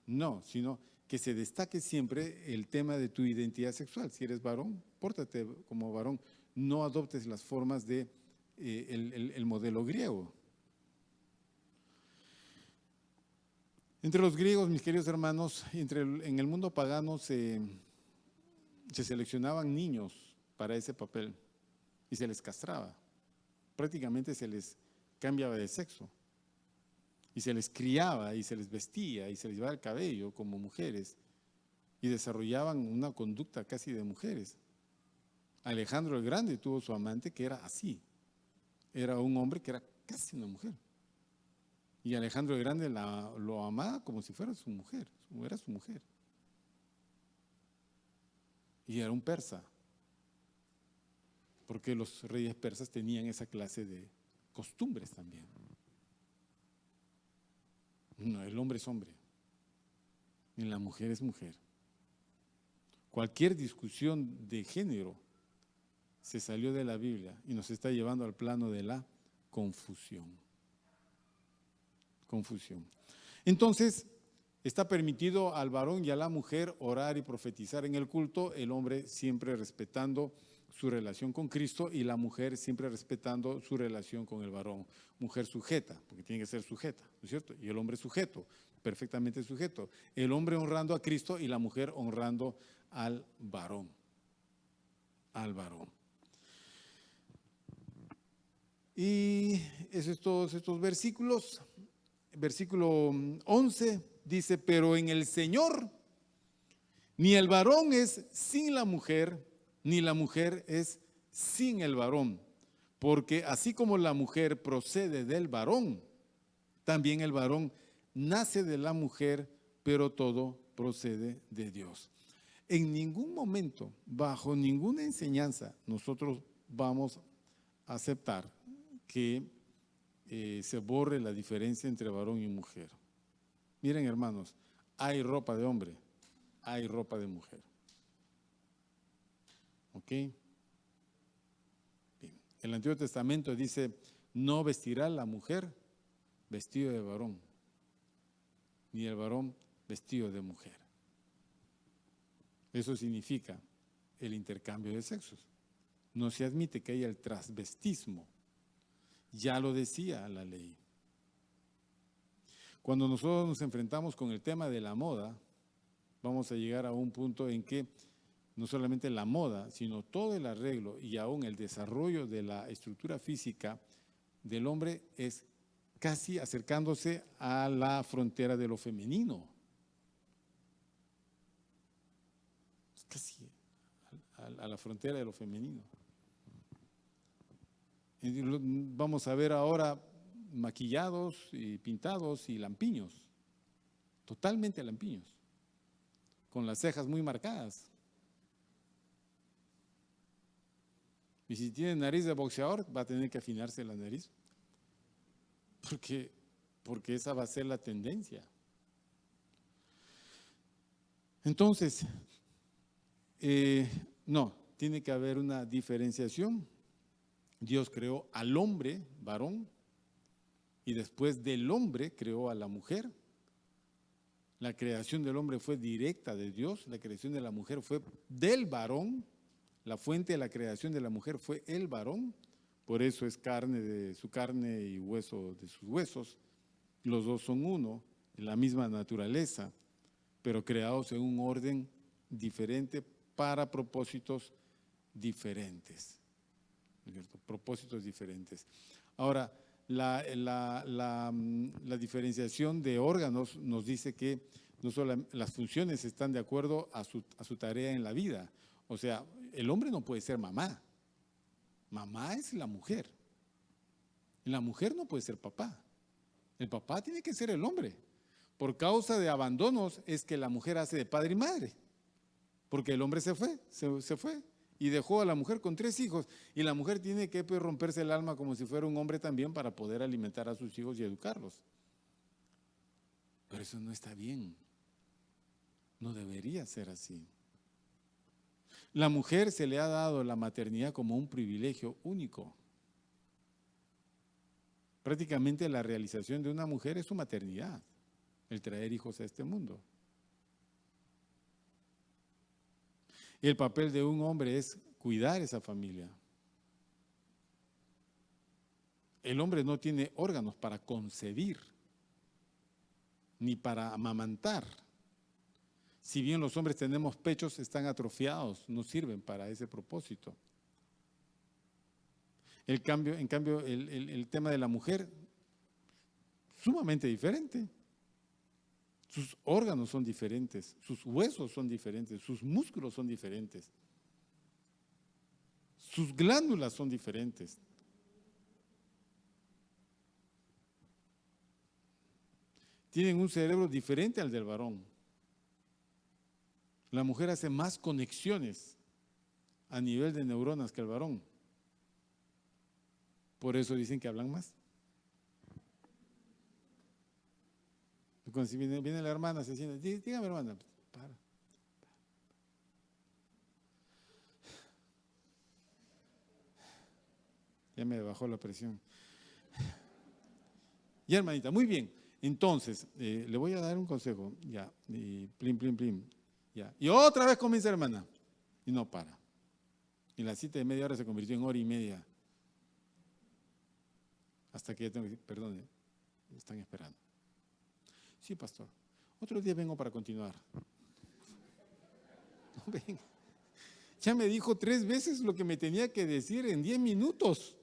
no, sino que se destaque siempre el tema de tu identidad sexual. Si eres varón, pórtate como varón, no adoptes las formas de el modelo griego. Entre los griegos, mis queridos hermanos, en el mundo pagano se seleccionaban niños para ese papel y se les castraba, prácticamente se les cambiaba de sexo. Y se les criaba y se les vestía y se les llevaba el cabello como mujeres y desarrollaban una conducta casi de mujeres. Alejandro el Grande tuvo su amante que era así, era un hombre que era casi una mujer. Y Alejandro el Grande lo amaba como si fuera su mujer, era su mujer. Y era un persa, porque los reyes persas tenían esa clase de costumbres también. No, el hombre es hombre y la mujer es mujer. Cualquier discusión de género se salió de la Biblia y nos está llevando al plano de la confusión. Confusión. Entonces, está permitido al varón y a la mujer orar y profetizar en el culto, el hombre siempre respetando su relación con Cristo y la mujer siempre respetando su relación con el varón. Mujer sujeta, porque tiene que ser sujeta, ¿no es cierto? Y el hombre sujeto, perfectamente sujeto. El hombre honrando a Cristo y la mujer honrando al varón. Al varón. Y esos todos estos versículos. Versículo 11 dice, pero en el Señor ni el varón es sin la mujer, ni la mujer es sin el varón, porque así como la mujer procede del varón, También el varón nace de la mujer, pero todo procede de Dios. En ningún momento, bajo ninguna enseñanza, nosotros vamos a aceptar que se borre la diferencia entre varón y mujer. Miren, hermanos, hay ropa de hombre, hay ropa de mujer. ¿Ok? Bien. El Antiguo Testamento dice, no vestirá la mujer vestido de varón, ni el varón vestido de mujer. Eso significa el intercambio de sexos. No se admite que haya el transvestismo. Ya lo decía la ley. Cuando nosotros nos enfrentamos con el tema de la moda, vamos a llegar a un punto en que no solamente la moda, sino todo el arreglo y aún el desarrollo de la estructura física del hombre es casi acercándose a la frontera de lo femenino. Casi a la frontera de lo femenino. Y vamos a ver ahora maquillados y pintados y lampiños, totalmente lampiños, con las cejas muy marcadas. Y si tiene nariz de boxeador, va a tener que afinarse la nariz, porque esa va a ser la tendencia. Entonces, no, tiene que haber una diferenciación. Dios creó al hombre, varón, y después del hombre creó a la mujer. La creación del hombre fue directa de Dios, la creación de la mujer fue del varón, la fuente de la creación de la mujer fue el varón, por eso es carne de su carne y hueso de sus huesos. Los dos son uno, la misma naturaleza, pero creados en un orden diferente para propósitos diferentes. Propósitos diferentes. Ahora, la diferenciación de órganos nos dice que no solo las funciones están de acuerdo a su tarea en la vida. O sea, el hombre no puede ser mamá. Mamá es la mujer. La mujer no puede ser papá. El papá tiene que ser el hombre. Por causa de abandonos es que la mujer hace de padre y madre. Porque el hombre se fue. Y dejó a la mujer con 3 hijos, y la mujer tiene que romperse el alma como si fuera un hombre también para poder alimentar a sus hijos y educarlos. Pero eso no está bien, no debería ser así. La mujer se le ha dado la maternidad como un privilegio único. Prácticamente la realización de una mujer es su maternidad, el traer hijos a este mundo. El papel de un hombre es cuidar esa familia. El hombre no tiene órganos para concebir, ni para amamantar. Si bien los hombres tenemos pechos, están atrofiados, no sirven para ese propósito. En cambio, el tema de la mujer, sumamente diferente. Sus órganos son diferentes, sus huesos son diferentes, sus músculos son diferentes, sus glándulas son diferentes. Tienen un cerebro diferente al del varón. La mujer hace más conexiones a nivel de neuronas que el varón. Por eso dicen que hablan más. Cuando viene la hermana, se siente, dígame hermana, para. Ya me bajó la presión. Ya hermanita, muy bien. Entonces, le voy a dar un consejo, ya, y plim, ya. Y otra vez comienza hermana, y no para. Y la cita de media hora se convirtió en 1h30. Hasta que ya tengo que decir, perdone, están esperando. Sí, pastor. Otro día vengo para continuar. No, venga. Ya me dijo 3 veces lo que me tenía que decir en 10 minutos.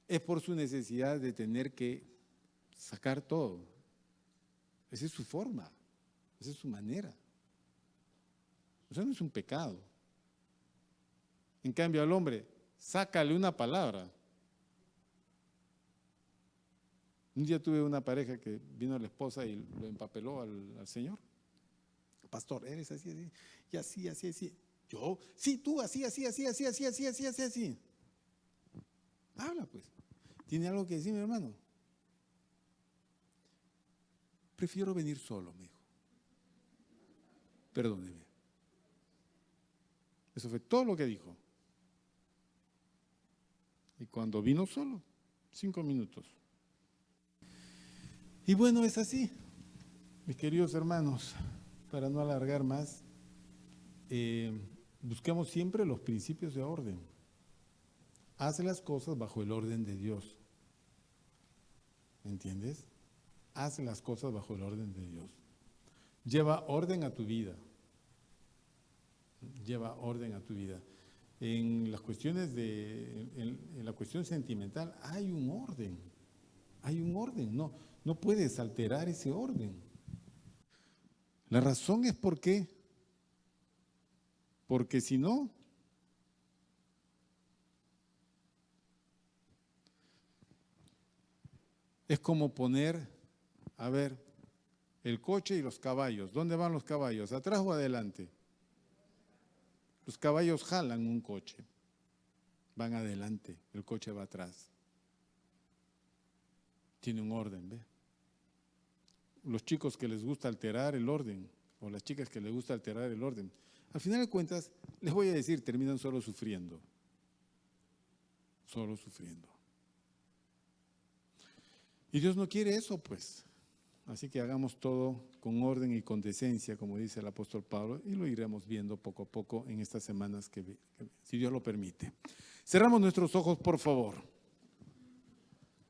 Es por su necesidad de tener que sacar todo. Esa es su forma, esa es su manera. Eso no es un pecado. En cambio al hombre, sácale una palabra. Un día tuve una pareja que vino la esposa y lo empapeló al señor. Pastor, eres así, así, y así, así, así. Yo, sí, tú, así, así, así, así, así, así, así, así, así. Habla pues. ¿Tiene algo que decir, mi hermano? Prefiero venir solo, me dijo. Perdóneme. Eso fue todo lo que dijo. Y cuando vino solo, 5 minutos. Y bueno, es así, mis queridos hermanos, para no alargar más, busquemos siempre los principios de orden. Haz las cosas bajo el orden de Dios. ¿Me entiendes? Haz las cosas bajo el orden de Dios. Lleva orden a tu vida. Lleva orden a tu vida. En las cuestiones en la cuestión sentimental hay un orden. Hay un orden. No puedes alterar ese orden. La razón es por qué. Porque si no, es como poner, a ver, el coche y los caballos. ¿Dónde van los caballos? ¿Atrás o adelante? Los caballos jalan un coche. Van adelante, el coche va atrás. Tiene un orden, ¿ve? Los chicos que les gusta alterar el orden, o las chicas que les gusta alterar el orden, al final de cuentas, les voy a decir, terminan solo sufriendo. Solo sufriendo. Y Dios no quiere eso, pues. Así que hagamos todo con orden y con decencia, como dice el apóstol Pablo, y lo iremos viendo poco a poco en estas semanas si Dios lo permite. Cerramos nuestros ojos, por favor.